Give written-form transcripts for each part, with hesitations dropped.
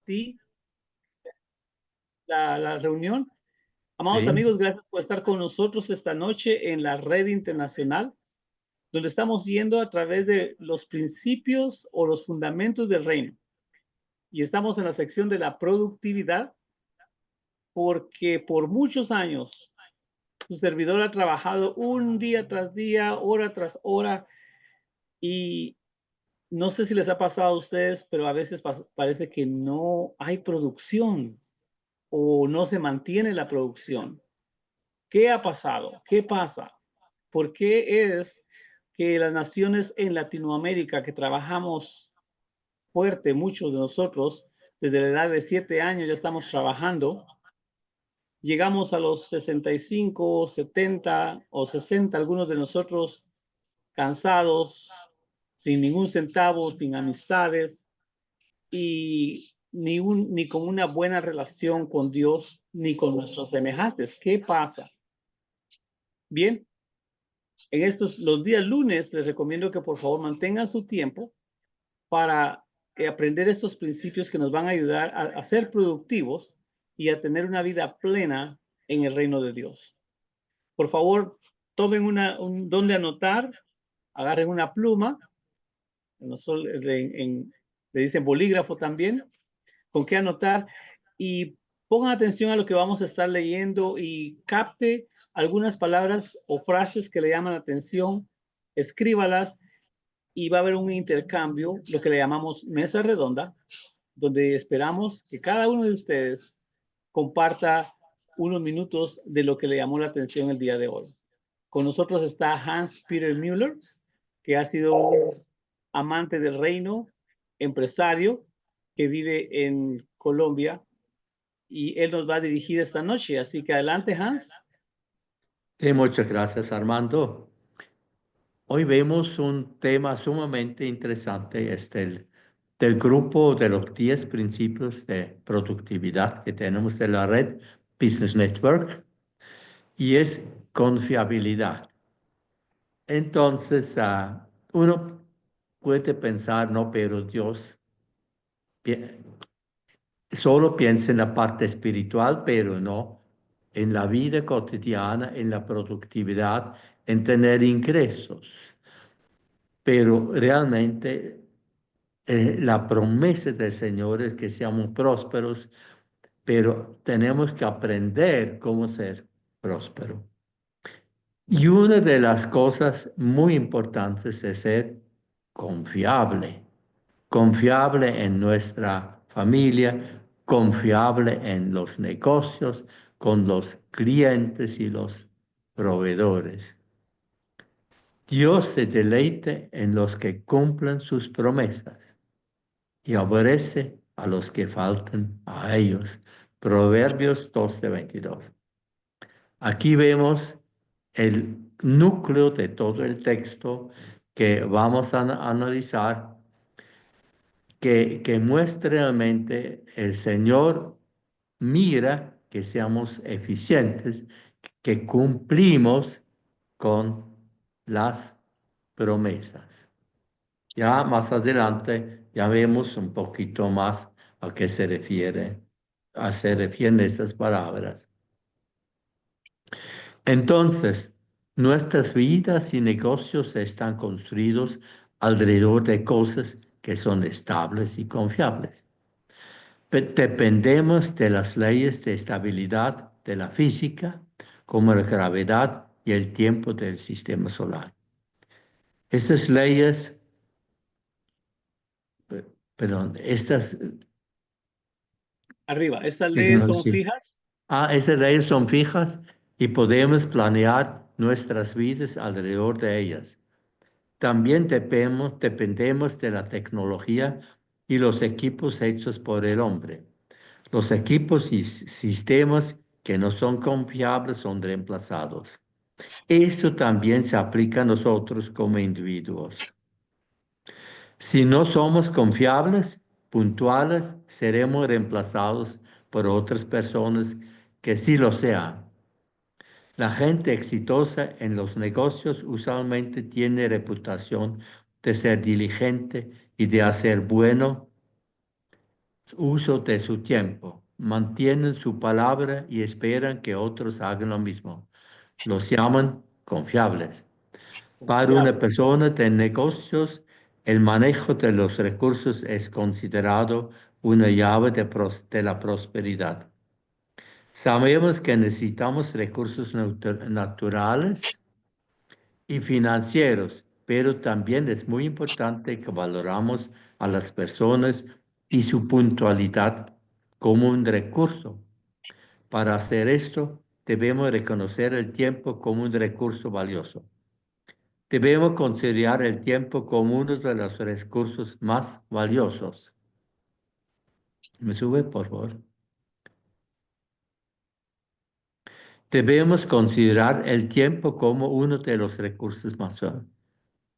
compartí la reunión. Amados Sí, amigos, gracias por estar con nosotros esta noche en la red internacional, donde estamos yendo a través de los principios o los fundamentos del reino. Y estamos en la sección de la productividad, porque por muchos años su servidor ha trabajado un día tras día, hora tras hora, y no sé si les ha pasado a ustedes, pero a veces parece que no hay producción o no se mantiene la producción. ¿Qué ha pasado? ¿Qué pasa? ¿Por qué es que las naciones en Latinoamérica que trabajamos fuerte, muchos de nosotros, desde la edad de 7 años ya estamos trabajando, llegamos a los 65, 70 o 60, algunos de nosotros cansados, sin ningún centavo, sin amistades y ni con una buena relación con Dios ni con nuestros semejantes? ¿Qué pasa? Bien, en los días lunes les recomiendo que por favor mantengan su tiempo para aprender estos principios que nos van a ayudar a ser productivos y a tener una vida plena en el reino de Dios. Por favor, tomen donde anotar, agarren una pluma, le dicen bolígrafo también, con qué anotar, y pongan atención a lo que vamos a estar leyendo y capte algunas palabras o frases que le llaman la atención, escríbalas, y va a haber un intercambio, lo que le llamamos mesa redonda, donde esperamos que cada uno de ustedes comparta unos minutos de lo que le llamó la atención el día de hoy. Con nosotros está Hans Peter Müller, que ha sido un amante del reino, empresario, que vive en Colombia, y él nos va a dirigir esta noche. Así que adelante, Hans. muchas gracias, Armando. Hoy vemos un tema sumamente interesante, es del grupo de los 10 principios de productividad que tenemos de la red Business Network, y es confiabilidad. Entonces, uno puede pensar, no, pero Dios pi- solo piensa en la parte espiritual, pero no en la vida cotidiana, en la productividad, en tener ingresos. Pero realmente la promesa del Señor es que seamos prósperos, pero tenemos que aprender cómo ser próspero. Y una de las cosas muy importantes es ser confiable. Confiable en nuestra familia, confiable en los negocios, con los clientes y los proveedores. Dios se deleite en los que cumplan sus promesas y aborrece a los que faltan a ellos. Proverbios 12:22. Aquí vemos el núcleo de todo el texto que vamos a analizar, que muestra realmente el Señor mira que seamos eficientes, que cumplimos con las promesas. Ya más adelante ya vemos un poquito más a qué se refieren esas palabras. Entonces, nuestras vidas y negocios están construidos alrededor de cosas que son estables y confiables. Dependemos de las leyes de estabilidad de la física, como la gravedad y el tiempo del sistema solar. Estas leyes, perdón, Arriba, estas leyes son sí. fijas. Esas leyes son fijas y podemos planear nuestras vidas alrededor de ellas. También dependemos de la tecnología y los equipos hechos por el hombre. Los equipos y sistemas que no son confiables son reemplazados. Esto también se aplica a nosotros como individuos. Si no somos confiables, puntuales, seremos reemplazados por otras personas que sí lo sean. La gente exitosa en los negocios usualmente tiene reputación de ser diligente y de hacer bueno uso de su tiempo, mantienen su palabra y esperan que otros hagan lo mismo. Los llaman confiables. Para una Confiables. persona de negocios, el manejo de los recursos es considerado una llave de la prosperidad. Sabemos que necesitamos recursos naturales y financieros, pero también es muy importante que valoramos a las personas y su puntualidad como un recurso. Para hacer esto, debemos reconocer el tiempo como un recurso valioso. Debemos considerar el tiempo como uno de los recursos más valiosos. ¿Me sube, por favor? Debemos considerar el tiempo como uno de los recursos más valiosos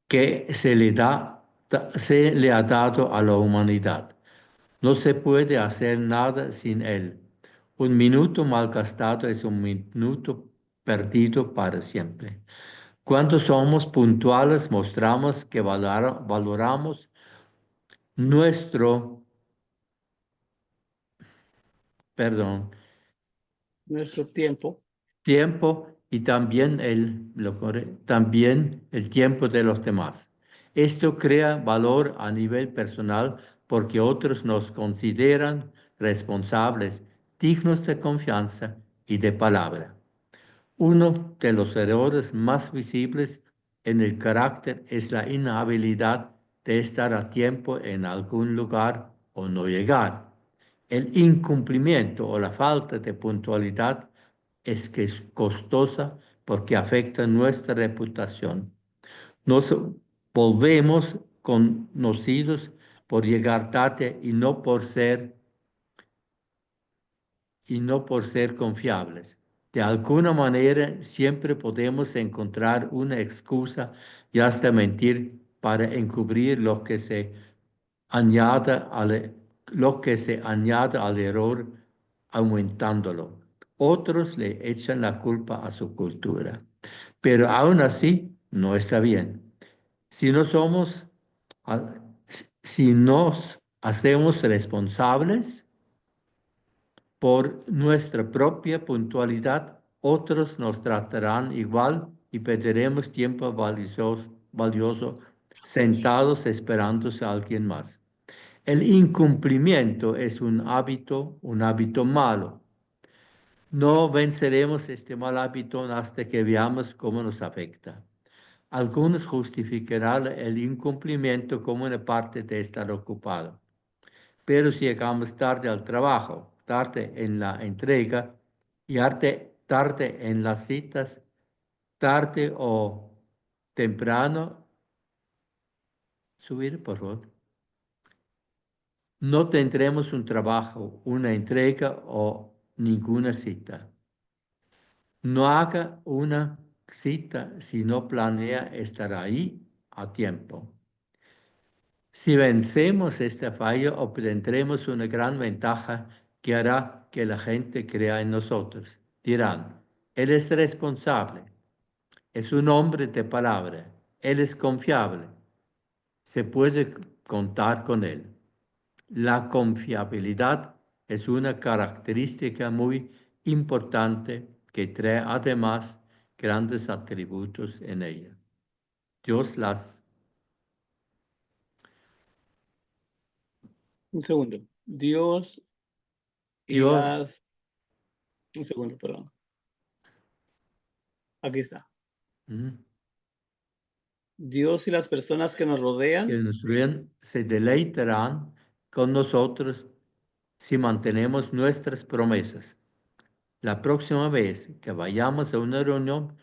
que se le ha dado a la humanidad. No se puede hacer nada sin él. Un minuto mal gastado es un minuto perdido para siempre. Cuando somos puntuales, mostramos que valoramos nuestro, perdón, Nuestro tiempo. tiempo y también también el tiempo de los demás. Esto crea valor a nivel personal porque otros nos consideran responsables, dignos de confianza y de palabra. Uno de los errores más visibles en el carácter es la inhabilidad de estar a tiempo en algún lugar o no llegar. El incumplimiento o la falta de puntualidad es que es costosa porque afecta nuestra reputación. Nos volvemos conocidos por llegar tarde y no por ser confiables. De alguna manera siempre podemos encontrar una excusa y hasta mentir para encubrir lo que se añade al error, aumentándolo. Otros le echan la culpa a su cultura, pero aún así no está bien. Si no somos, ah, si nos hacemos responsables, por nuestra propia puntualidad, otros nos tratarán igual y perderemos tiempo valioso sentados esperando a alguien más. El incumplimiento es un hábito malo. No venceremos este mal hábito hasta que veamos cómo nos afecta. Algunos justificarán el incumplimiento como una parte de estar ocupado. Pero si llegamos tarde al trabajo, tarde en la entrega y tarde en las citas, tarde o temprano, subir por favor, no tendremos un trabajo, una entrega o ninguna cita. No haga una cita si no planea estar ahí a tiempo. Si vencemos esta falla, obtendremos una gran ventaja que hará que la gente crea en nosotros. Dirán, Él es responsable, es un hombre de palabra, Él es confiable, se puede contar con Él. La confiabilidad es una característica muy importante que trae además grandes atributos en ella. Dios las... Un segundo. Dios y Dios, las... Un segundo, perdón. Aquí está. mm, Dios y las personas que nos que rodean. nos ven se deleitarán con nosotros si mantenemos nuestras promesas. La próxima vez que vayamos a una reunión,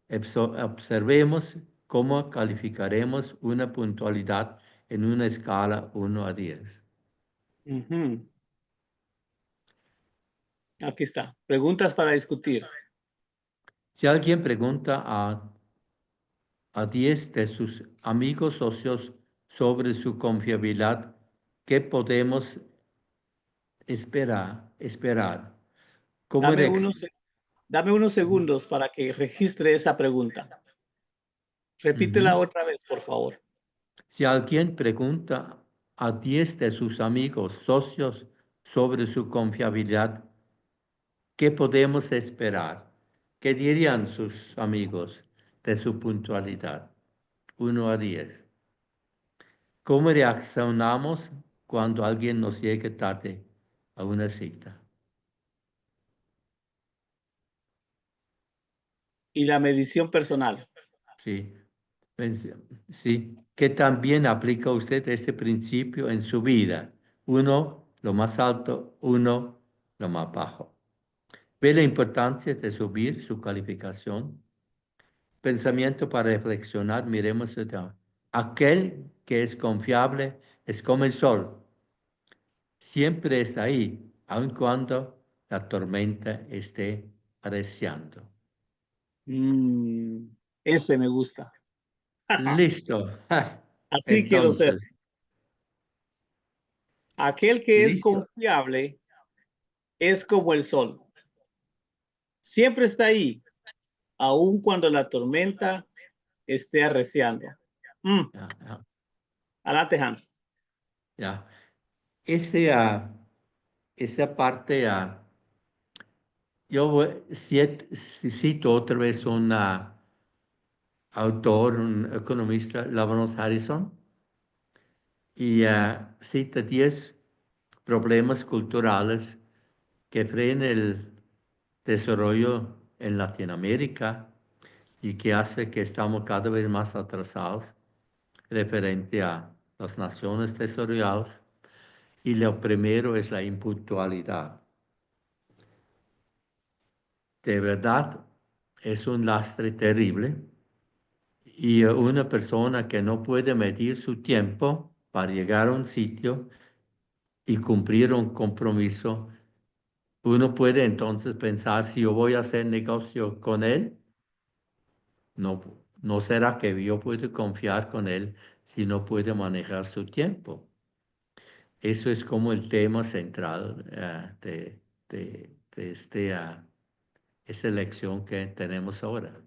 observemos cómo calificaremos una puntualidad en una escala 1 a 10. Ujú. Aquí está. Preguntas para discutir. Si alguien pregunta a 10 de sus amigos socios sobre su confiabilidad, ¿qué podemos esperar? ¿Cómo Dame unos, dame unos segundos para que registre esa pregunta. Repítela Ujú. otra vez, por favor. Si alguien pregunta a 10 de sus amigos, socios, sobre su confiabilidad, ¿qué podemos esperar? ¿Qué dirían sus amigos de su puntualidad? 1 a 10. ¿Cómo reaccionamos cuando alguien nos llegue tarde a una cita? Y la medición personal. Sí, sí, que también aplica usted este principio en su vida. 1, lo más alto; 1, lo más bajo. ¿Ve la importancia de subir su calificación? Pensamiento para reflexionar, miremos esto. Aquel que es confiable es como el sol. Siempre está ahí, aun cuando la tormenta esté arreciando. Ese me gusta. Listo. Así quiero ser. Entonces, Aquel que es listo. confiable es como el sol. Siempre está ahí, aun cuando la tormenta esté arreciando. Ya, ya, Adelante, Hans. ya. Ese, esa parte, cito otra vez un autor, un economista, Lavanos Harrison, y cita 10 problemas culturales que frenan el desarrollo en Latinoamérica y que hace que estamos cada vez más atrasados referente a las naciones desarrolladas. Y lo primero es la impuntualidad. De verdad, es un lastre terrible. Y una persona que no puede medir su tiempo para llegar a un sitio y cumplir un compromiso, uno puede entonces pensar, si yo voy a hacer negocio con él, no, no será que yo puedo confiar con él si no puede manejar su tiempo. Eso es como el tema central de esa lección que tenemos ahora.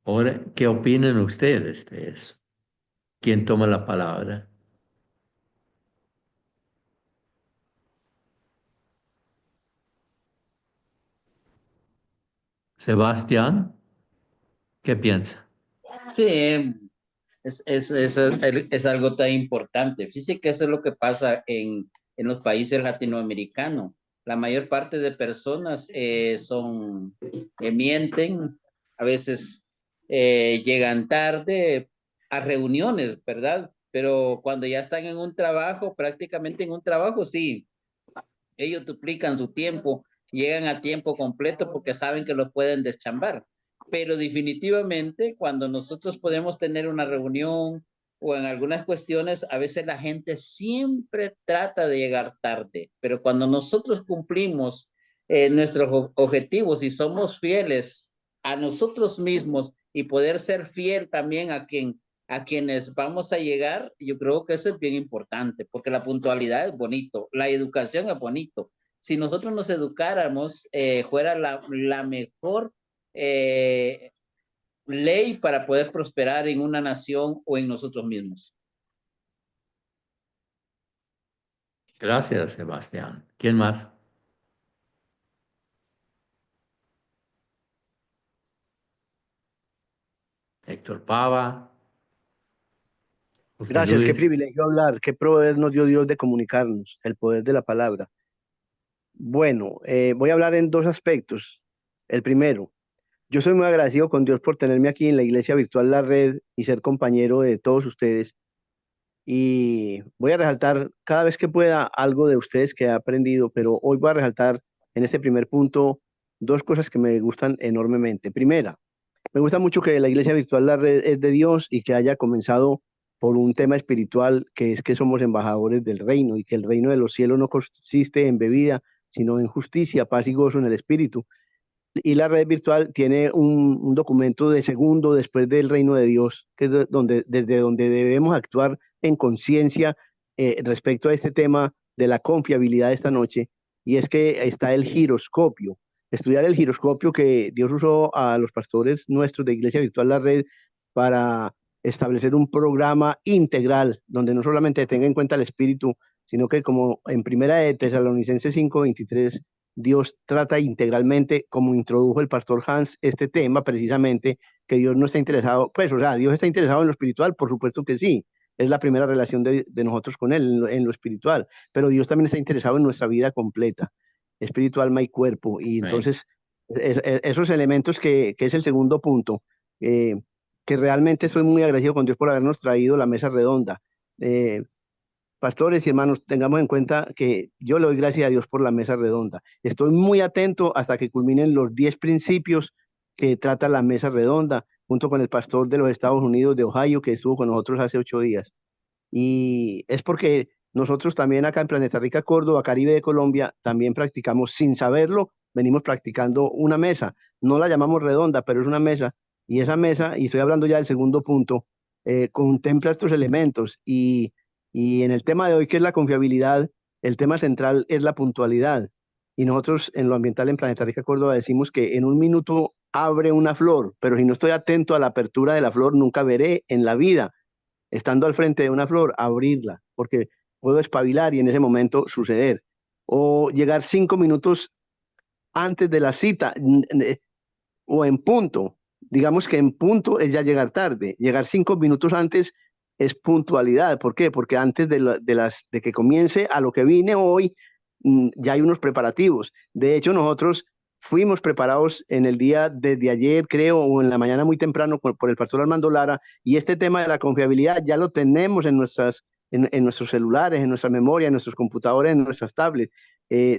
Ahora, ¿qué opinan ustedes de eso? ¿Quién toma la palabra? Sebastián, ¿qué piensa? Sí, es algo tan importante. Fíjese que eso es lo que pasa en los países latinoamericanos. La mayor parte de personas mienten, a veces llegan tarde a reuniones, ¿verdad? Pero cuando ya están en un trabajo, prácticamente en un trabajo, sí, ellos duplican su tiempo, llegan a tiempo completo porque saben que lo pueden deschambar. Pero definitivamente cuando nosotros podemos tener una reunión o en algunas cuestiones, a veces la gente siempre trata de llegar tarde, pero cuando nosotros cumplimos nuestros objetivos y somos fieles a nosotros mismos y poder ser fiel también a quienes vamos a llegar, yo creo que eso es bien importante, porque la puntualidad es bonito, la educación es bonito. Si nosotros nos educáramos, fuera la mejor ley para poder prosperar en una nación o en nosotros mismos. Gracias, Sebastián. ¿Quién más? Héctor Pava, José Gracias, qué Luis. privilegio hablar, qué poder nos dio Dios de comunicarnos, el poder de la palabra. Bueno, voy a hablar en dos aspectos. El primero, yo soy muy agradecido con Dios por tenerme aquí en la Iglesia Virtual La Red y ser compañero de todos ustedes. Y voy a resaltar cada vez que pueda algo de ustedes que he aprendido, pero hoy voy a resaltar en este primer punto dos cosas que me gustan enormemente. Primera, me gusta mucho que la Iglesia Virtual La Red es de Dios y que haya comenzado por un tema espiritual, que es que somos embajadores del reino y que el reino de los cielos no consiste en bebida, sino en justicia, paz y gozo en el espíritu. Y la red virtual tiene un documento de segundo después del reino de Dios, que es desde donde debemos actuar en conciencia respecto a este tema de la confiabilidad esta noche, y es que está el giroscopio. Estudiar el giroscopio que Dios usó a los pastores nuestros de Iglesia Virtual La Red para establecer un programa integral donde no solamente tenga en cuenta el espíritu, sino que como en primera de Tesalonicenses 5:23, Dios trata integralmente, como introdujo el pastor Hans, este tema precisamente, que Dios no está interesado, pues, o sea, Dios está interesado en lo espiritual, por supuesto que sí, es la primera relación de nosotros con Él en lo espiritual, pero Dios también está interesado en nuestra vida completa, espíritu, alma y cuerpo, y entonces esos elementos que es el segundo punto, que realmente soy muy agradecido con Dios por habernos traído la mesa redonda. Pastores y hermanos, tengamos en cuenta que yo le doy gracias a Dios por la mesa redonda. Estoy muy atento hasta que culminen los 10 principios que trata la mesa redonda, junto con el pastor de los Estados Unidos de Ohio, que estuvo con nosotros hace 8 días. Y es porque nosotros también acá en Planeta Rica, Córdoba, Caribe de Colombia, también practicamos sin saberlo, venimos practicando una mesa. No la llamamos redonda, pero es una mesa. Y esa mesa, y estoy hablando ya del segundo punto, contempla estos elementos. Y en el tema de hoy, que es la confiabilidad, el tema central es la puntualidad. Y nosotros en lo ambiental en Planeta Rica, Córdoba, decimos que en un minuto abre una flor, pero si no estoy atento a la apertura de la flor, nunca veré en la vida, estando al frente de una flor, abrirla, porque puedo espabilar y en ese momento suceder. O llegar 5 minutos antes de la cita o en punto. Digamos que en punto es ya llegar tarde. Llegar 5 minutos antes es puntualidad. ¿Por qué? Porque antes de que comience a lo que vine hoy, ya hay unos preparativos. De hecho, nosotros fuimos preparados en el día desde ayer, creo, o en la mañana muy temprano por el pastor Armando Lara, y este tema de la confiabilidad ya lo tenemos en nuestros celulares, en nuestra memoria, en nuestros computadores, en nuestras tablets.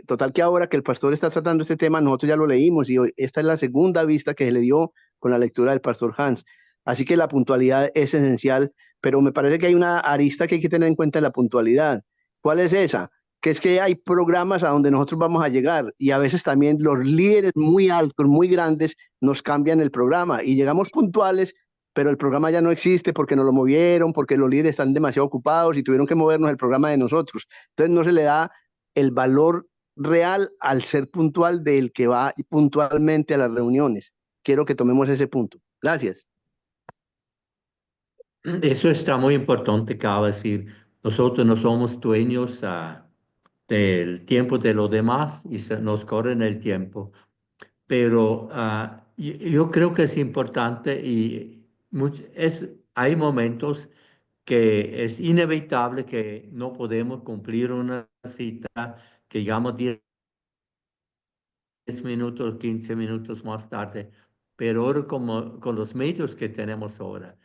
Total que ahora que el pastor está tratando este tema, nosotros ya lo leímos y hoy, esta es la segunda vista que se le dio con la lectura del pastor Hans. Así que la puntualidad es esencial, pero me parece que hay una arista que hay que tener en cuenta de la puntualidad. ¿Cuál es esa? Que es que hay programas a donde nosotros vamos a llegar y a veces también los líderes muy altos, muy grandes, nos cambian el programa y llegamos puntuales, pero el programa ya no existe porque nos lo movieron, porque los líderes están demasiado ocupados y tuvieron que movernos el programa de nosotros. Entonces no se le da el valor real al ser puntual del que va puntualmente a las reuniones. Quiero que tomemos ese punto. Gracias. Eso está muy importante, cabe decir. Nosotros no somos dueños del tiempo de los demás y nos corren el tiempo. Pero yo creo que es importante y hay momentos que es inevitable que no podemos cumplir una cita, que llegamos 10 minutos, 15 minutos más tarde, pero ahora como con los medios que tenemos ahora,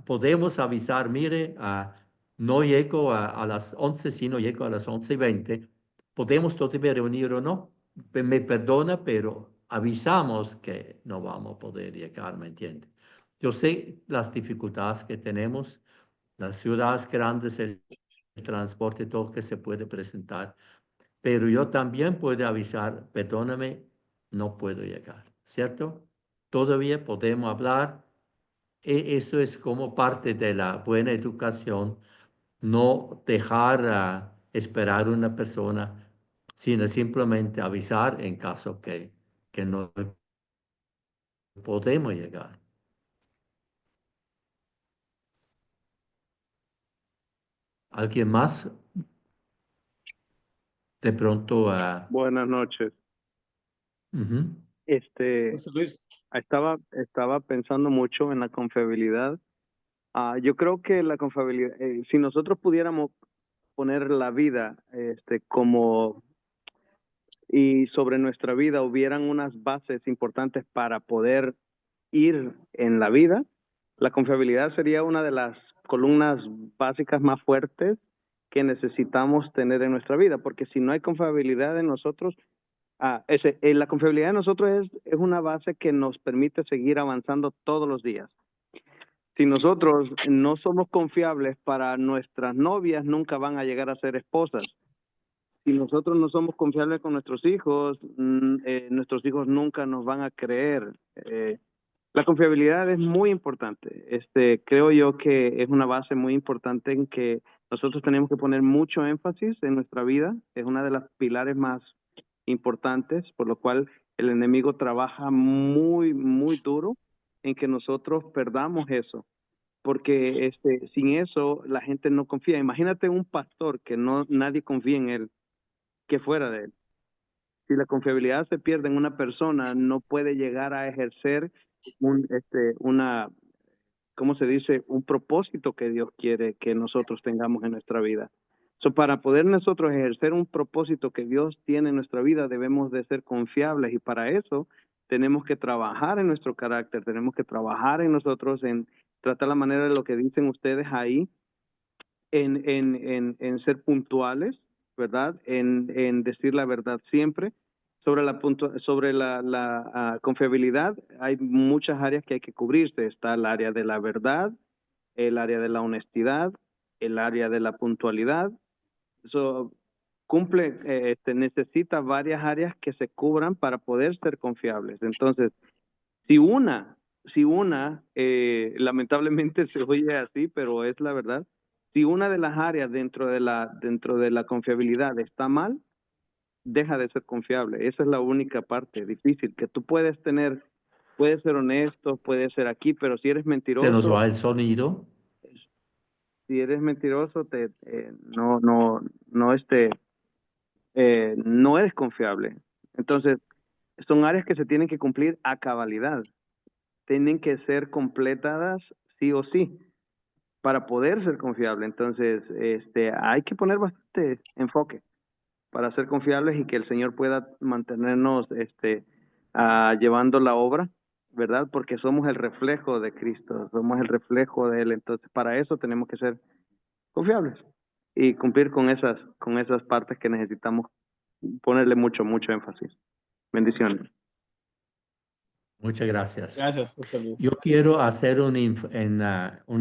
podemos avisar, mire, no llego a las 11, sino llego a las 11:20, podemos todavía reunir o no, me perdona, pero avisamos que no vamos a poder llegar, ¿me entiende? Yo sé las dificultades que tenemos, las ciudades grandes, el transporte, todo que se puede presentar, pero yo también puedo avisar, perdóname, no puedo llegar, ¿cierto? Todavía podemos hablar. Eso es como parte de la buena educación, no dejar esperar a una persona, sino simplemente avisar en caso que no podemos llegar. ¿Alguien más? De pronto, Buenas noches. ujú. José Luis, Estaba pensando mucho en la confiabilidad. Yo creo que la confiabilidad, si nosotros pudiéramos poner la vida, como, y sobre nuestra vida hubieran unas bases importantes para poder ir en la vida, la confiabilidad sería una de las columnas básicas más fuertes que necesitamos tener en nuestra vida, porque si no hay confiabilidad en nosotros, la confiabilidad de nosotros es una base que nos permite seguir avanzando todos los días. Si nosotros no somos confiables para nuestras novias, nunca van a llegar a ser esposas. Si nosotros no somos confiables con nuestros hijos nunca nos van a creer. La confiabilidad es muy importante. Creo yo que es una base muy importante en que nosotros tenemos que poner mucho énfasis en nuestra vida. Es una de las pilares más importantes, por lo cual el enemigo trabaja muy, muy duro en que nosotros perdamos eso. porque sin eso la gente no confía. Imagínate un pastor que nadie confía en él, que fuera de él. Si la confiabilidad se pierde en una persona, no puede llegar a ejercer una, ¿cómo se dice? Un propósito que Dios quiere que nosotros tengamos en nuestra vida. Para poder nosotros ejercer un propósito que Dios tiene en nuestra vida, debemos de ser confiables, y para eso tenemos que trabajar en nuestro carácter, tenemos que trabajar en nosotros, en tratar la manera de lo que dicen ustedes ahí, en ser puntuales, ¿verdad? En decir la verdad siempre. Sobre la confiabilidad, hay muchas áreas que hay que cubrirse. Está el área de la verdad, el área de la honestidad, el área de la puntualidad. Eso necesita varias áreas que se cubran para poder ser confiables. Entonces, si una, lamentablemente se oye así, pero es la verdad, si una de las áreas dentro de la confiabilidad está mal, deja de ser confiable. Esa es la única parte difícil, que tú puedes ser honesto, puedes ser aquí, pero Se nos va el sonido. si eres mentiroso, no eres confiable. Entonces, son áreas que se tienen que cumplir a cabalidad. Tienen que ser completadas sí o sí para poder ser confiable. Entonces, hay que poner bastante enfoque para ser confiables y que el Señor pueda mantenernos llevando la obra, ¿verdad? Porque somos el reflejo de Cristo, somos el reflejo de Él. Entonces, para eso tenemos que ser confiables y cumplir con esas partes que necesitamos ponerle mucho énfasis. Bendiciones. Muchas gracias. Gracias, Pastor Luis. Yo quiero hacer un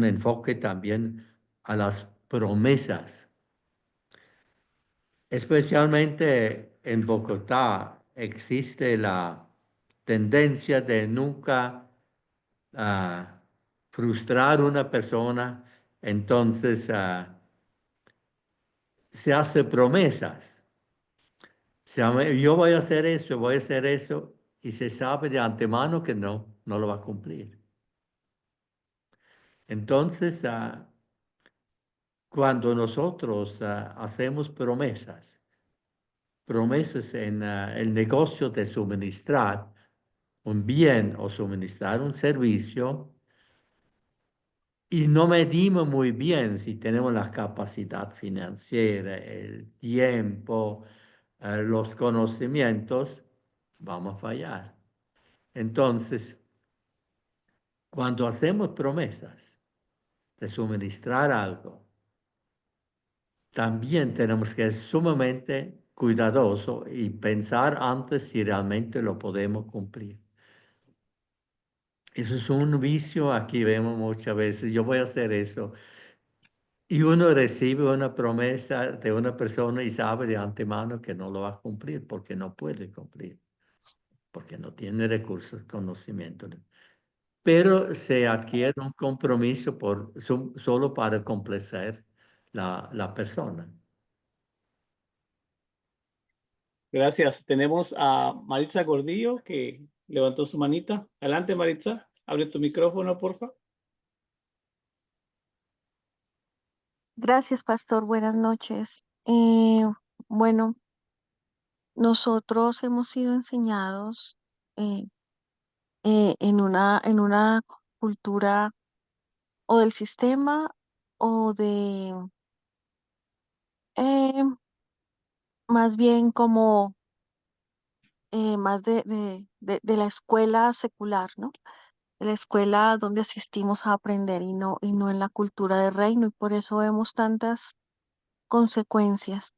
enfoque también a las promesas. Especialmente en Bogotá existe la tendencia de nunca frustrar a una persona, entonces se hace promesas. Yo voy a hacer eso, y se sabe de antemano que no lo va a cumplir. Entonces, cuando nosotros hacemos promesas en el negocio de suministrar un bien o suministrar un servicio, y no medimos muy bien si tenemos la capacidad financiera, el tiempo, los conocimientos, vamos a fallar. Entonces, cuando hacemos promesas de suministrar algo, también tenemos que ser sumamente cuidadosos y pensar antes si realmente lo podemos cumplir. Eso es un vicio, aquí vemos muchas veces, yo voy a hacer eso. Y uno recibe una promesa de una persona y sabe de antemano que no lo va a cumplir porque no puede cumplir, porque no tiene recursos, conocimiento. Pero se adquiere un compromiso solo para complacer la persona. Gracias. Tenemos a Maritza Gordillo que levantó su manita. Adelante, Maritza. Abre tu micrófono, porfa. Gracias, Pastor. Buenas noches. Bueno, nosotros hemos sido enseñados eh, en una cultura o del sistema o eh, más bien como más de la escuela secular, ¿no? De la escuela donde asistimos a aprender y no en la cultura del reino, y por eso vemos tantas consecuencias.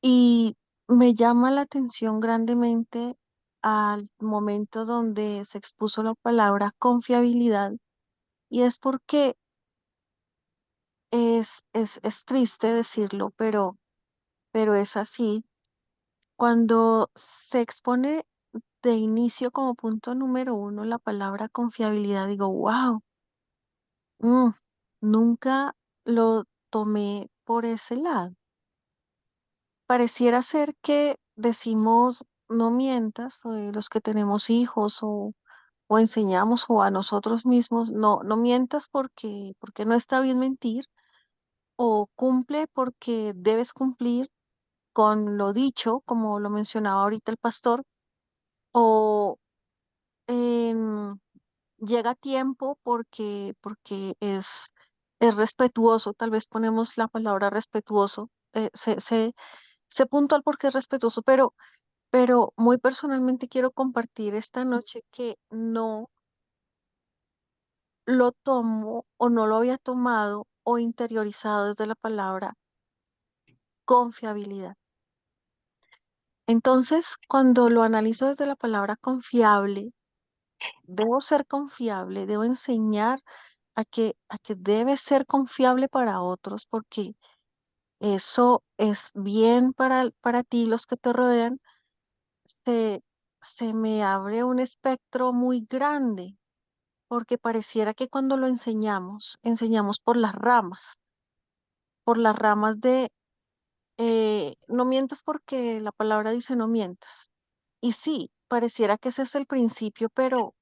Y me llama la atención grandemente al momento donde se expuso la palabra confiabilidad, y es porque es triste decirlo, pero es así. Cuando se expone de inicio como punto número uno la palabra confiabilidad, digo, wow, nunca lo tomé por ese lado. Pareciera ser que decimos no mientas, los que tenemos hijos o enseñamos o a nosotros mismos, no mientas porque no está bien mentir, o cumple porque debes cumplir con lo dicho, como lo mencionaba ahorita el pastor, o em, llega a tiempo porque es respetuoso, tal vez ponemos la palabra respetuoso, sé puntual porque es respetuoso, pero muy personalmente quiero compartir esta noche que no lo tomo o no lo había tomado o interiorizado desde la palabra confiabilidad. Entonces, cuando lo analizo desde la palabra confiable, debo ser confiable, debo enseñar a que debe ser confiable para otros, porque eso es bien para ti, los que te rodean. Se, se me abre un espectro muy grande, porque pareciera que cuando lo enseñamos por las ramas de no mientas porque la palabra dice no mientas. Y sí, pareciera que ese es el principio, pero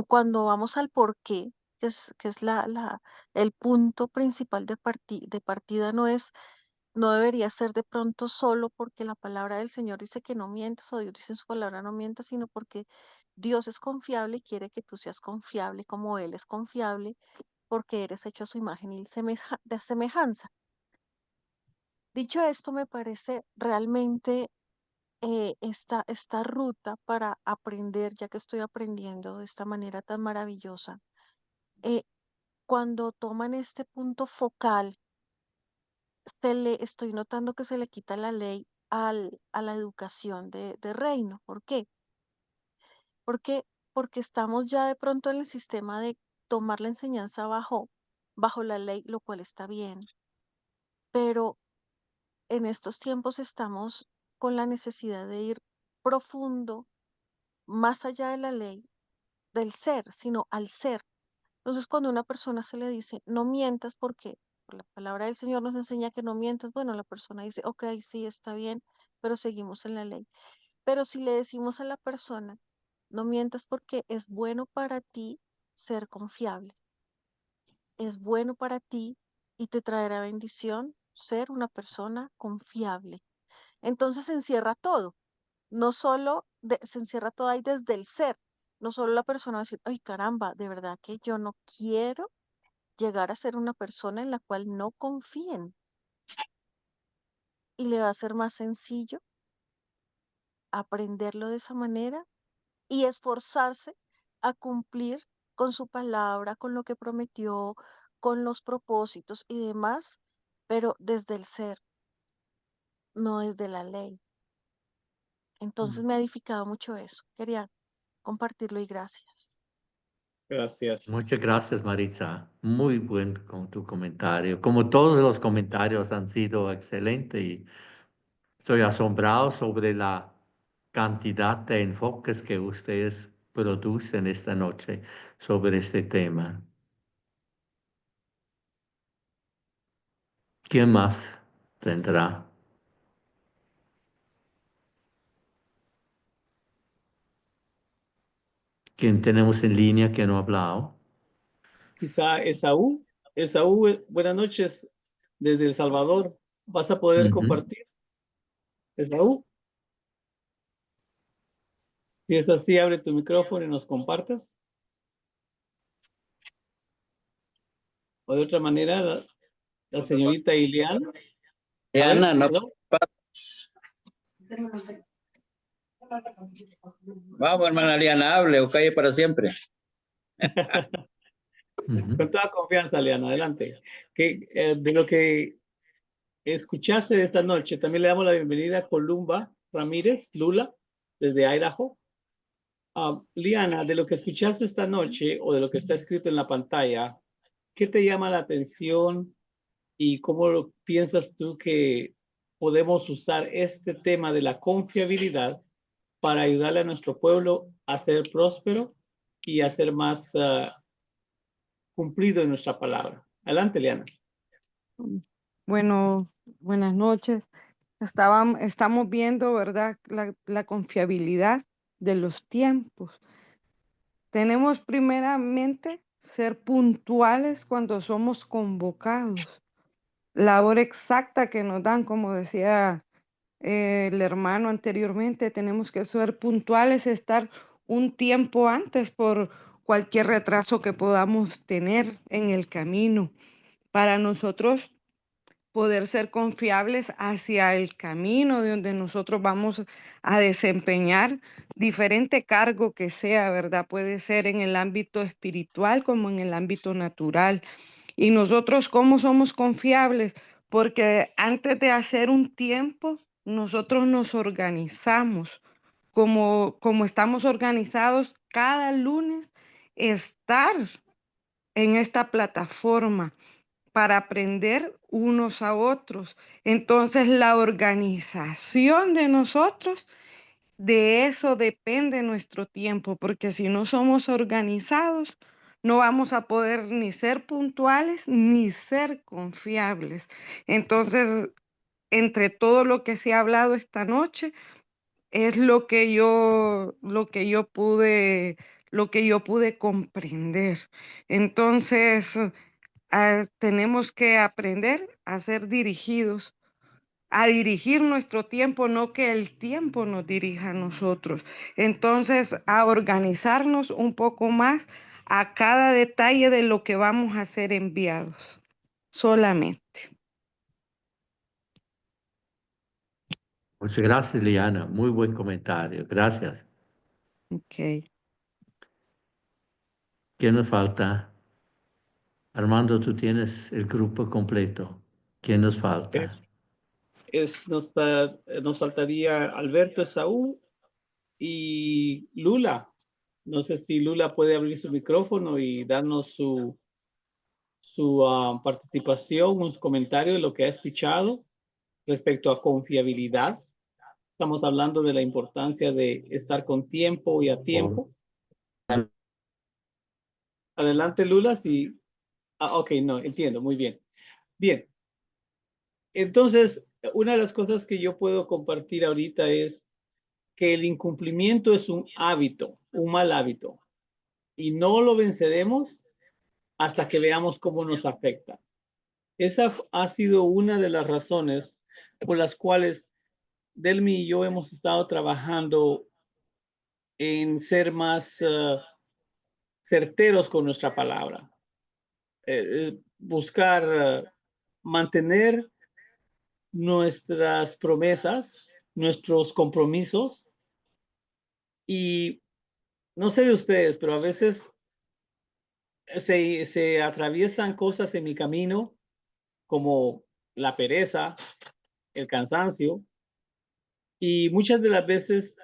cuando vamos al por qué, que es el punto principal de partida, no debería ser de pronto solo porque la palabra del Señor dice que no mientas o Dios dice en su palabra no mientas, sino porque Dios es confiable y quiere que tú seas confiable como Él es confiable, porque eres hecho a su imagen y de semejanza. Dicho esto, me parece realmente esta ruta para aprender, ya que estoy aprendiendo de esta manera tan maravillosa, eh, cuando toman este punto focal, estoy notando que se le quita la ley a la educación de reino. ¿Por qué? Porque, porque estamos ya de pronto en el sistema de tomar la enseñanza bajo la ley, lo cual está bien, pero en estos tiempos estamos con la necesidad de ir profundo, más allá de la ley, del ser, sino al ser. Entonces, cuando a una persona se le dice, no mientas porque por la palabra del Señor nos enseña que no mientas, bueno, la persona dice, ok, sí, está bien, pero seguimos en la ley. Pero si le decimos a la persona, no mientas porque es bueno para ti ser confiable, es bueno para ti y te traerá bendición ser una persona confiable. Entonces se encierra todo, no solo se encierra todo ahí desde el ser, no solo la persona va a decir, ay caramba, de verdad que yo no quiero llegar a ser una persona en la cual no confíen, y le va a ser más sencillo aprenderlo de esa manera y esforzarse a cumplir con su palabra, con lo que prometió, con los propósitos y demás, pero desde el ser, no desde la ley. Entonces me ha edificado mucho eso. Quería compartirlo y gracias. Gracias. Muchas gracias, Maritza. Muy buen con tu comentario. Como todos los comentarios han sido excelentes y estoy asombrado sobre la cantidad de enfoques que ustedes producen esta noche sobre este tema. ¿Quién más tendrá? ¿Quién tenemos en línea que no ha hablado? Quizá Esaú. Esaú, buenas noches desde El Salvador. ¿Vas a poder Ujú. compartir, Esaú? Si es así, abre tu micrófono y nos compartas. O de otra manera, la señorita Ileana. A ver, Ana, no. ¿no? Vamos, hermana Liana, hable o calle para siempre. Ujú. Con toda confianza, Liana, adelante. De lo que escuchaste esta noche, también le damos la bienvenida a Columba Ramírez, Lula, desde Idaho. Liana, de lo que escuchaste esta noche o de lo que está escrito en la pantalla, ¿qué te llama la atención y cómo piensas tú que podemos usar este tema de la confiabilidad para ayudarle a nuestro pueblo a ser próspero y a ser más cumplido en nuestra palabra? Adelante, Liana. Bueno, buenas noches. Estamos viendo, ¿verdad? La confiabilidad de los tiempos. Tenemos primeramente ser puntuales cuando somos convocados. La hora exacta que nos dan, como decía el hermano anteriormente, tenemos que ser puntuales, estar un tiempo antes por cualquier retraso que podamos tener en el camino. Para nosotros poder ser confiables hacia el camino de donde nosotros vamos a desempeñar diferente cargo que sea, ¿verdad? Puede ser en el ámbito espiritual como en el ámbito natural. Y nosotros, ¿cómo somos confiables? Porque antes de hacer un tiempo, nosotros nos organizamos. Como estamos organizados cada lunes, estar en esta plataforma para aprender unos a otros. Entonces, la organización de nosotros, de eso depende nuestro tiempo, porque si no somos organizados, no vamos a poder ni ser puntuales ni ser confiables. Entonces, entre todo lo que se ha hablado esta noche, es lo que yo pude comprender. Entonces, tenemos que aprender a ser dirigidos, a dirigir nuestro tiempo, no que el tiempo nos dirija a nosotros. Entonces, a organizarnos un poco más a cada detalle de lo que vamos a ser enviados, solamente. Muchas gracias, Liana. Muy buen comentario. Gracias. Ok. ¿Quién nos falta? Armando, tú tienes el grupo completo. ¿Quién nos falta? Nos faltaría Alberto, Esaú y Lula. No sé si Lula puede abrir su micrófono y darnos su participación, un comentario de lo que ha escuchado respecto a confiabilidad. Estamos hablando de la importancia de estar con tiempo y a tiempo. Adelante, Lula, si... ok, no, entiendo, muy bien. Bien. Entonces, una de las cosas que yo puedo compartir ahorita es que el incumplimiento es un hábito, un mal hábito, y no lo venceremos hasta que veamos cómo nos afecta. Esa ha sido una de las razones por las cuales Delmi y yo hemos estado trabajando en ser más certeros con nuestra palabra. Buscar mantener nuestras promesas, nuestros compromisos. Y no sé de ustedes, pero a veces se atraviesan cosas en mi camino como la pereza, el cansancio, y muchas de las veces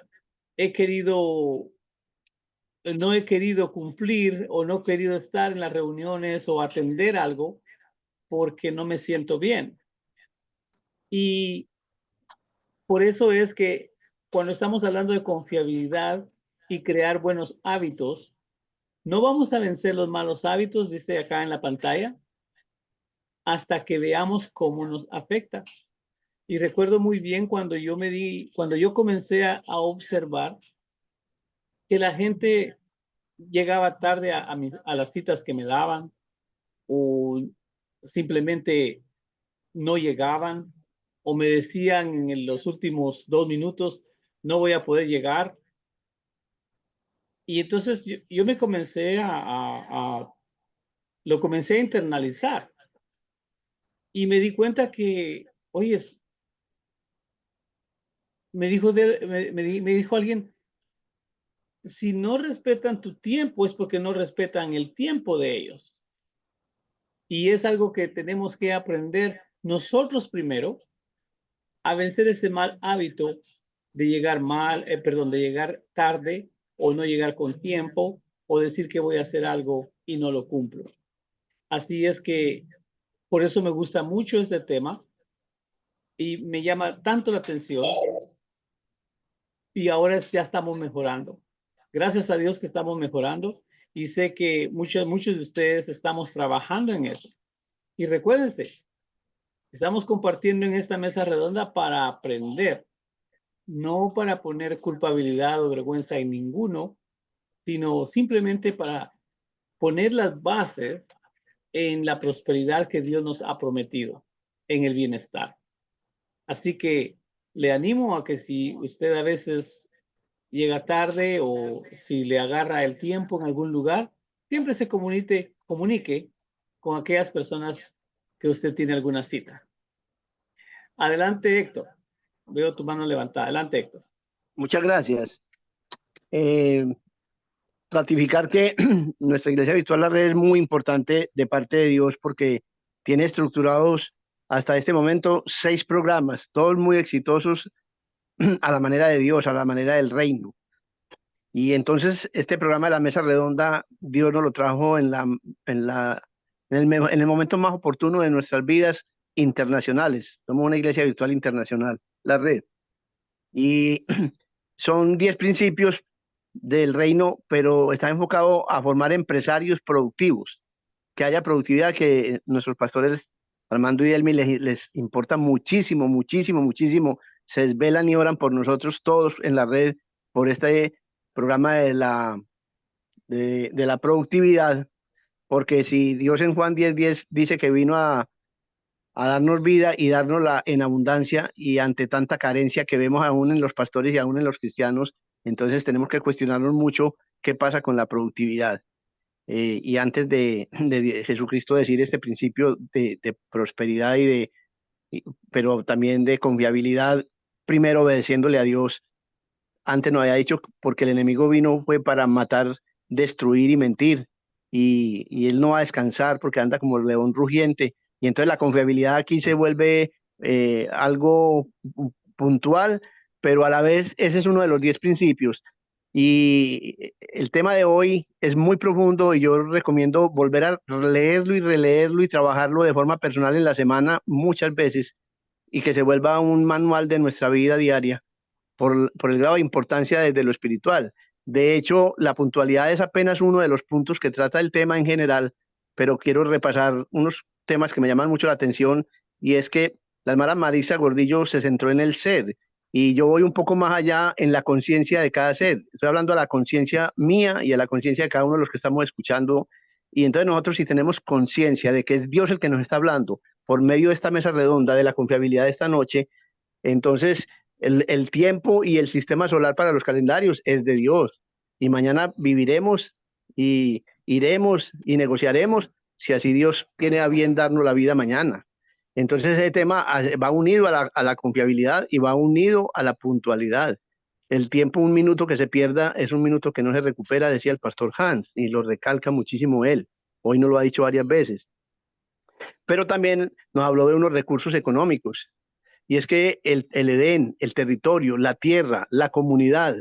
no he querido cumplir o no he querido estar en las reuniones o atender algo porque no me siento bien. Y por eso es que cuando estamos hablando de confiabilidad y crear buenos hábitos, no vamos a vencer los malos hábitos, dice acá en la pantalla, hasta que veamos cómo nos afecta. Y recuerdo muy bien cuando yo comencé a observar que la gente llegaba tarde a las citas que me daban o simplemente no llegaban o me decían en los últimos 2 minutos, no voy a poder llegar. Y entonces yo me comencé lo comencé a internalizar y me di cuenta que, oye, me dijo alguien, si no respetan tu tiempo es porque no respetan el tiempo de ellos. Y es algo que tenemos que aprender nosotros primero a vencer ese mal hábito de llegar de llegar tarde o no llegar con tiempo o decir que voy a hacer algo y no lo cumplo. Así es que por eso me gusta mucho este tema y me llama tanto la atención y ahora ya estamos mejorando. Gracias a Dios que estamos mejorando y sé que muchos de ustedes estamos trabajando en eso. Y recuérdense, estamos compartiendo en esta mesa redonda para aprender, no para poner culpabilidad o vergüenza en ninguno, sino simplemente para poner las bases en la prosperidad que Dios nos ha prometido, en el bienestar. Así que le animo a que si usted a veces llega tarde o si le agarra el tiempo en algún lugar, siempre se comunique con aquellas personas que usted tiene alguna cita. Adelante, Héctor. Veo tu mano levantada. Adelante, Héctor. Muchas gracias. Ratificar que nuestra Iglesia Virtual La Red es muy importante de parte de Dios porque tiene estructurados hasta este momento 6 programas, todos muy exitosos a la manera de Dios, a la manera del reino. Y entonces este programa de la Mesa Redonda, Dios nos lo trajo en el momento más oportuno de nuestras vidas internacionales. Somos una Iglesia Virtual Internacional, La Red. Y son 10 principios del reino, pero está enfocado a formar empresarios productivos, que haya productividad, que nuestros pastores Armando y Elmi les importa muchísimo, muchísimo, muchísimo. Se desvelan y oran por nosotros todos en la red, por este programa de la productividad, porque si Dios en Juan 10:10 dice que vino a darnos vida y dárnosla en abundancia, y ante tanta carencia que vemos aún en los pastores y aún en los cristianos, entonces tenemos que cuestionarnos mucho qué pasa con la productividad. Y antes de Jesucristo decir este principio de prosperidad pero también de confiabilidad, primero obedeciéndole a Dios. Antes no había dicho, porque el enemigo vino fue para matar, destruir y mentir. Y él no va a descansar porque anda como el león rugiente. Y entonces la confiabilidad aquí se vuelve algo puntual, pero a la vez ese es uno de los 10 principios. Y el tema de hoy es muy profundo y yo recomiendo volver a leerlo y releerlo y trabajarlo de forma personal en la semana muchas veces y que se vuelva un manual de nuestra vida diaria por el grado de importancia desde lo espiritual. De hecho, la puntualidad es apenas uno de los puntos que trata el tema en general, pero quiero repasar unos temas que me llaman mucho la atención, y es que la hermana Marisa Gordillo se centró en el ser, y yo voy un poco más allá en la conciencia de cada ser. Estoy hablando a la conciencia mía y a la conciencia de cada uno de los que estamos escuchando, y entonces nosotros, si tenemos conciencia de que es Dios el que nos está hablando por medio de esta mesa redonda, de la confiabilidad de esta noche, entonces el tiempo y el sistema solar para los calendarios es de Dios. Y mañana viviremos y iremos y negociaremos si así Dios tiene a bien darnos la vida mañana. Entonces ese tema va unido a la confiabilidad y va unido a la puntualidad. El tiempo, un minuto que se pierda, es un minuto que no se recupera, decía el pastor Hans, y lo recalca muchísimo él. Hoy nos lo ha dicho varias veces. Pero también nos habló de unos recursos económicos. Y es que el Edén, el territorio, la tierra, la comunidad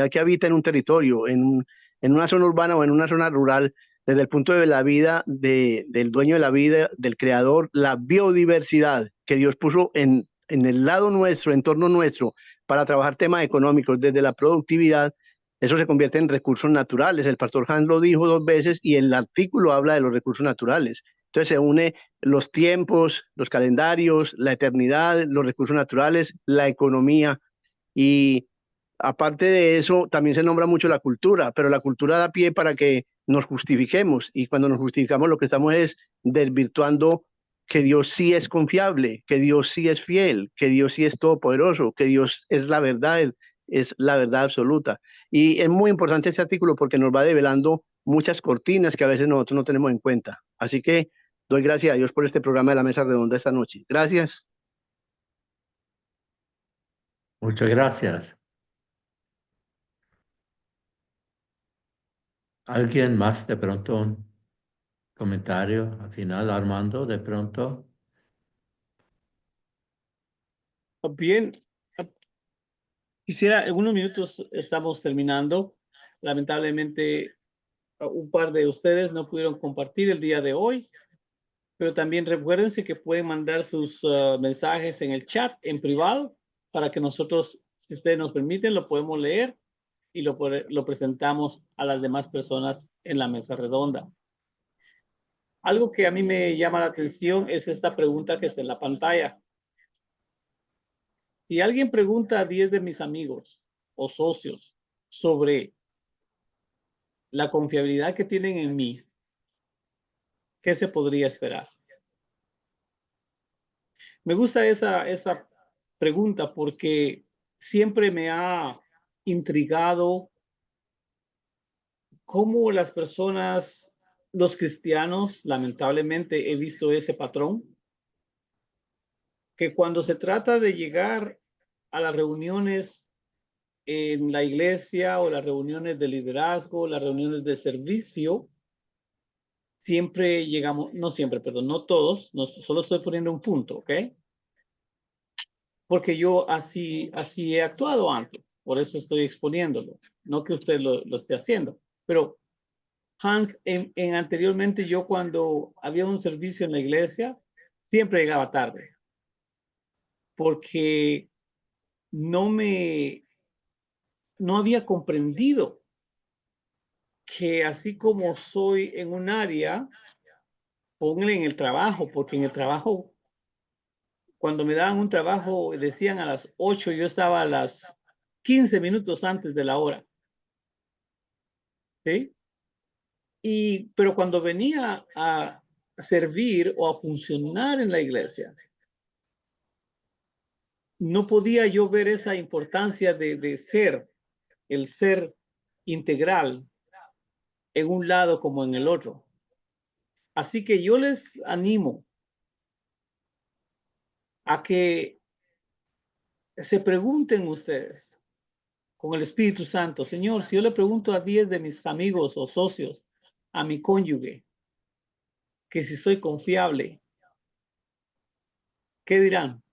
que habita en un territorio, en una zona urbana o en una zona rural, desde el punto de la vida del dueño de la vida, del creador, la biodiversidad que Dios puso en el lado nuestro, en torno nuestro, para trabajar temas económicos, desde la productividad, eso se convierte en recursos naturales. El pastor Hans lo dijo 2 veces y el artículo habla de los recursos naturales. Entonces se une los tiempos, los calendarios, la eternidad, los recursos naturales, la economía. Y aparte de eso, también se nombra mucho la cultura, pero la cultura da pie para que nos justifiquemos. Y cuando nos justificamos, lo que estamos es desvirtuando que Dios sí es confiable, que Dios sí es fiel, que Dios sí es todopoderoso, que Dios es la verdad absoluta. Y es muy importante este artículo porque nos va develando muchas cortinas que a veces nosotros no tenemos en cuenta. Así que doy gracias a Dios por este programa de la Mesa Redonda esta noche. Gracias. Muchas gracias. ¿Alguien más de pronto un comentario al final, Armando, de pronto? Bien, quisiera, en unos minutos estamos terminando. Lamentablemente, un par de ustedes no pudieron compartir el día de hoy, pero también recuérdense que pueden mandar sus mensajes en el chat, en privado, para que nosotros, si ustedes nos permiten, lo podemos leer y lo presentamos a las demás personas en la mesa redonda. Algo que a mí me llama la atención es esta pregunta que está en la pantalla. Si alguien pregunta a 10 de mis amigos o socios sobre la confiabilidad que tienen en mí, ¿qué se podría esperar? Me gusta esa pregunta porque siempre me ha intrigado cómo las personas, los cristianos, lamentablemente he visto ese patrón, que cuando se trata de llegar a las reuniones en la iglesia o las reuniones de liderazgo, las reuniones de servicio, siempre llegamos, no siempre, perdón, no todos, no, solo estoy poniendo un punto, ¿ok? Porque yo así he actuado antes, por eso estoy exponiéndolo, no que usted lo esté haciendo, pero Hans, anteriormente yo cuando había un servicio en la iglesia, siempre llegaba tarde, porque no no había comprendido que así como soy en un área, póngale en el trabajo, porque en el trabajo, cuando me daban un trabajo, decían a las 8, yo estaba a las 15 minutos antes de la hora, ¿sí? Pero cuando venía a servir o a funcionar en la iglesia, no podía yo ver esa importancia de ser, el ser integral en un lado como en el otro. Así que yo les animo a que se pregunten ustedes con el Espíritu Santo, Señor, si yo le pregunto a 10 de mis amigos o socios, a mi cónyuge, que si soy confiable, ¿qué dirán?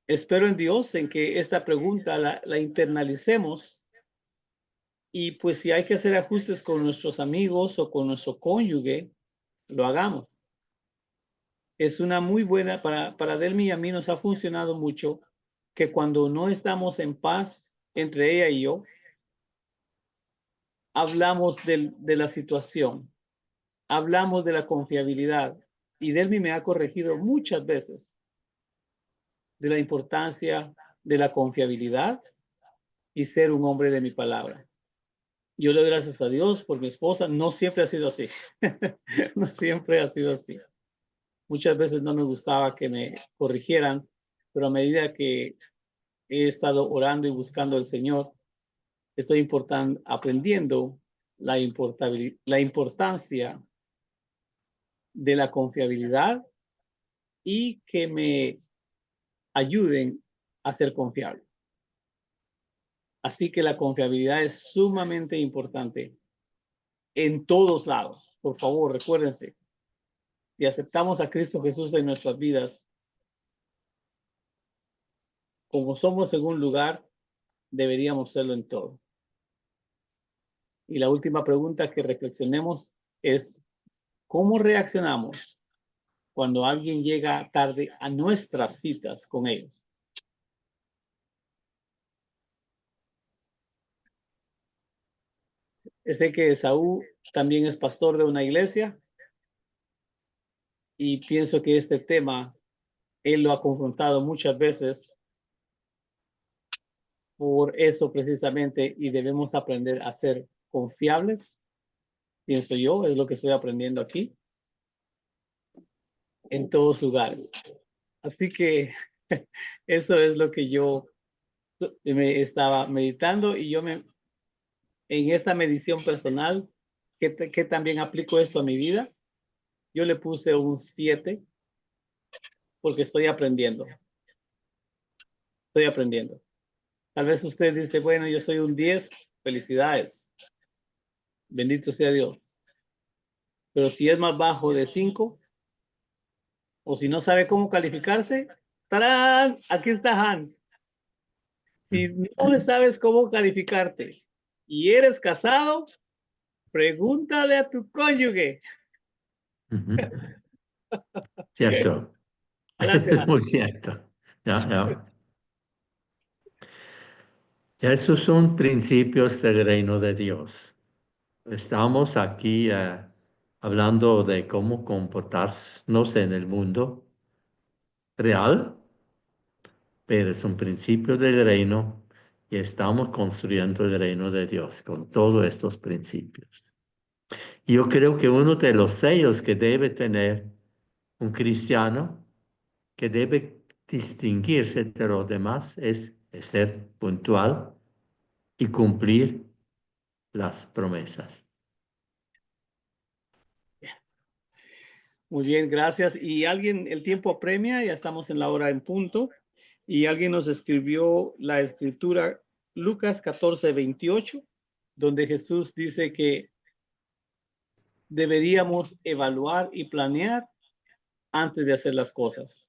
Espero en Dios en que esta pregunta la internalicemos y pues si hay que hacer ajustes con nuestros amigos o con nuestro cónyuge, lo hagamos. Es una muy buena, para Delmi y a mí nos ha funcionado mucho que cuando no estamos en paz entre ella y yo, hablamos de la situación, hablamos de la confiabilidad y Delmi me ha corregido muchas veces de la importancia de la confiabilidad y ser un hombre de mi palabra. Yo le doy gracias a Dios por mi esposa. No siempre ha sido así. No siempre ha sido así. Muchas veces no me gustaba que me corrigieran, pero a medida que he estado orando y buscando al Señor, estoy aprendiendo la importancia de la confiabilidad y que me ayuden a ser confiable. Así que la confiabilidad es sumamente importante en todos lados. Por favor, recuérdense, si aceptamos a Cristo Jesús en nuestras vidas, como somos en un lugar, deberíamos serlo en todo. Y la última pregunta que reflexionemos es, ¿cómo reaccionamos cuando alguien llega tarde a nuestras citas con ellos? Sé que Saúl también es pastor de una iglesia y pienso que este tema él lo ha confrontado muchas veces por eso precisamente y debemos aprender a ser confiables, pienso yo, es lo que estoy aprendiendo aquí, en todos lugares. Así que eso es lo que yo me estaba meditando y en esta medición personal, que también aplico esto a mi vida, yo le puse un 7 porque estoy aprendiendo. Estoy aprendiendo. Tal vez usted dice, bueno, yo soy un 10, felicidades. Bendito sea Dios. Pero si es más bajo de 5, o si no sabe cómo calificarse, ¡tarán! Aquí está Hans. Si no sabes cómo calificarte y eres casado, pregúntale a tu cónyuge. Cierto. Adelante, Es Hans. muy cierto. Ya. Esos son principios del reino de Dios. Estamos aquí hablando de cómo comportarnos en el mundo real, pero es un principio del reino y estamos construyendo el reino de Dios con todos estos principios. Yo creo que uno de los sellos que debe tener un cristiano, que debe distinguirse de los demás, es ser puntual y cumplir las promesas. Yes. Muy bien, gracias. Y alguien, el tiempo apremia, ya estamos en la hora en punto. Y alguien nos escribió la escritura Lucas 14:28, donde Jesús dice que deberíamos evaluar y planear antes de hacer las cosas,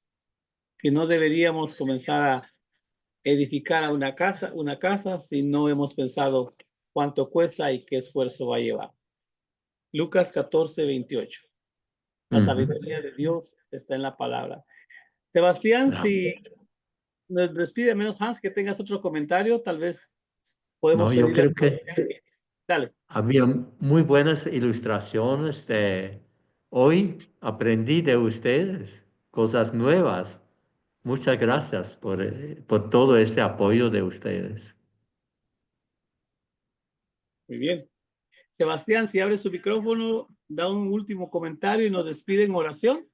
que no deberíamos comenzar a edificar una casa si no hemos pensado cuánto cuesta y qué esfuerzo va a llevar. Lucas 14:28. La sabiduría de Dios está en la palabra. Sebastián, No. si nos despide menos Hans, que tengas otro comentario, tal vez podemos No, yo pedirle. creo que Dale. había muy buenas ilustraciones hoy aprendí de ustedes cosas nuevas. Muchas gracias por todo este apoyo de ustedes. Muy bien. Sebastián, si abre su micrófono, da un último comentario y nos despide en oración.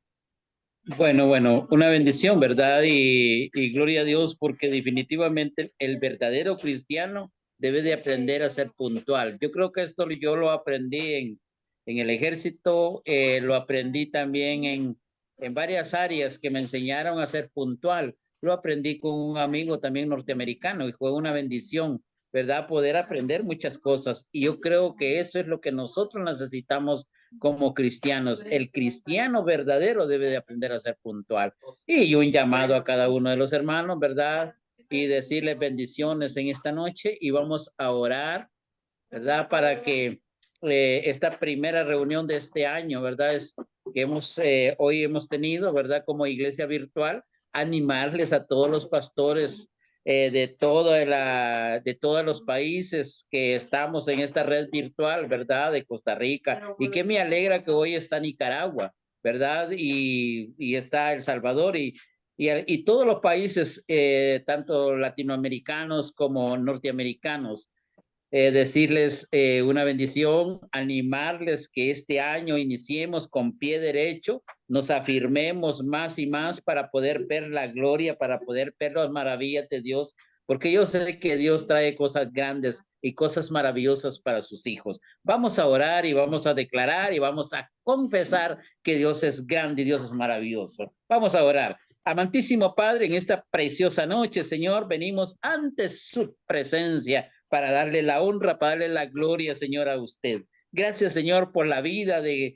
Bueno, una bendición, ¿verdad? Y gloria a Dios, porque definitivamente el verdadero cristiano debe de aprender a ser puntual. Yo creo que esto yo lo aprendí en el ejército, lo aprendí también en varias áreas que me enseñaron a ser puntual. Lo aprendí con un amigo también norteamericano y fue una bendición, ¿verdad? Poder aprender muchas cosas. Y yo creo que eso es lo que nosotros necesitamos como cristianos. El cristiano verdadero debe de aprender a ser puntual. Y un llamado a cada uno de los hermanos, ¿verdad? Y decirles bendiciones en esta noche y vamos a orar, ¿verdad? Para que esta primera reunión de este año, ¿verdad? Es que hoy hemos tenido, ¿verdad? Como iglesia virtual, animarles a todos los pastores de todos los países que estamos en esta red virtual, ¿verdad? De Costa Rica. Y que me alegra que hoy está Nicaragua, ¿verdad? Y está El Salvador y todos los países, tanto latinoamericanos como norteamericanos. Decirles una bendición, animarles que este año iniciemos con pie derecho, nos afirmemos más y más para poder ver la gloria, para poder ver las maravillas de Dios, porque yo sé que Dios trae cosas grandes y cosas maravillosas para sus hijos. Vamos a orar y vamos a declarar y vamos a confesar que Dios es grande y Dios es maravilloso. Vamos a orar. Amantísimo Padre, en esta preciosa noche, Señor, venimos ante su presencia para darle la honra, para darle la gloria, Señor, a usted. Gracias, Señor, por la vida de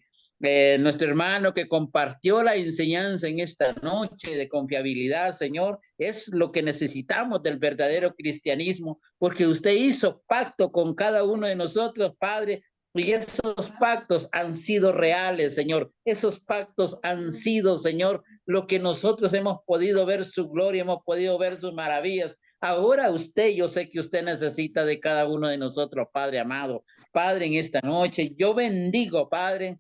nuestro hermano que compartió la enseñanza en esta noche de confiabilidad, Señor. Es lo que necesitamos del verdadero cristianismo, porque usted hizo pacto con cada uno de nosotros, Padre, y esos pactos han sido reales, Señor. Esos pactos han sido, Señor, lo que nosotros hemos podido ver su gloria, hemos podido ver sus maravillas. Ahora usted, yo sé que usted necesita de cada uno de nosotros, Padre amado. Padre, en esta noche, yo bendigo, Padre,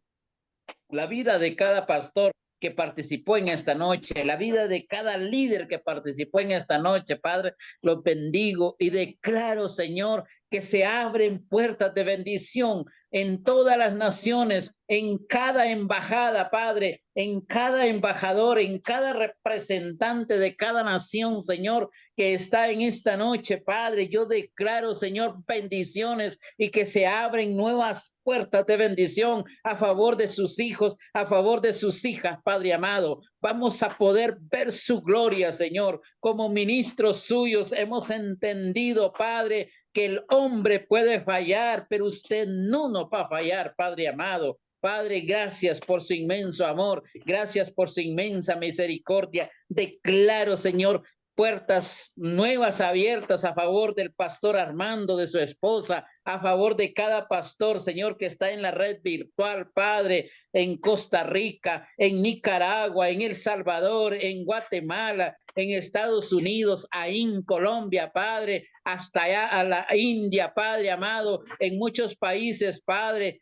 la vida de cada pastor que participó en esta noche, la vida de cada líder que participó en esta noche, Padre, los bendigo y declaro, Señor, que se abren puertas de bendición en todas las naciones, en cada embajada, Padre, en cada embajador, en cada representante de cada nación, Señor, que está en esta noche, Padre. Yo declaro, Señor, bendiciones y que se abren nuevas puertas de bendición a favor de sus hijos, a favor de sus hijas, Padre amado. Vamos a poder ver su gloria, Señor. Como ministros suyos hemos entendido, Padre, que el hombre puede fallar, pero usted no nos va a fallar, Padre amado. Padre, gracias por su inmenso amor, gracias por su inmensa misericordia. Declaro, Señor, puertas nuevas abiertas a favor del pastor Armando, de su esposa, a favor de cada pastor, Señor, que está en la red virtual, Padre, en Costa Rica, en Nicaragua, en El Salvador, en Guatemala, en Estados Unidos, ahí en Colombia, Padre, hasta allá a la India, Padre amado, en muchos países, Padre,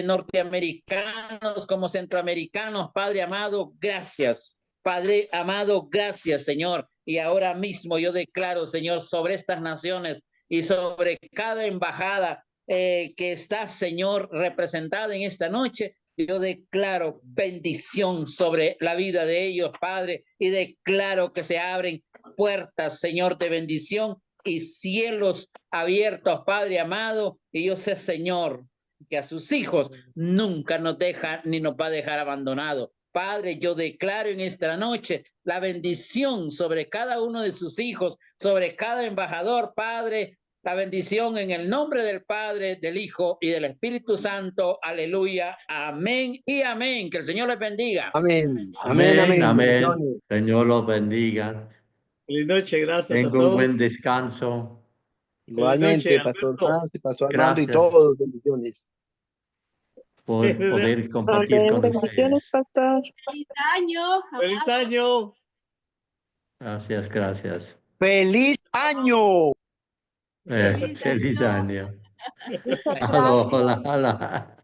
norteamericanos como centroamericanos. Padre amado, gracias. Padre amado, gracias, Señor. Y ahora mismo yo declaro, Señor, sobre estas naciones y sobre cada embajada que está, Señor, representada en esta noche, yo declaro bendición sobre la vida de ellos, Padre, y declaro que se abren puertas, Señor, de bendición y cielos abiertos, Padre amado. Y yo sé, Señor, que a sus hijos nunca nos deja ni nos va a dejar abandonados. Padre, yo declaro en esta noche la bendición sobre cada uno de sus hijos, sobre cada embajador, Padre, la bendición en el nombre del Padre, del Hijo y del Espíritu Santo. Aleluya. Amén y amén. Que el Señor les bendiga. Amén. Amén, Amén. amén. Bendiciones. Señor los bendiga. Feliz noche, gracias a Tenga un todos. buen descanso. Igualmente, noche, Pastor Alberto. Francis, Pastor Armando y Gracias todos, bendiciones. por poder compartir Amén. con Bendiciones, ustedes. pastor. Feliz año. ¡Feliz año! Gracias, gracias. ¡Feliz año! Feliz año. Muchas Aló, gracias. hola, hola.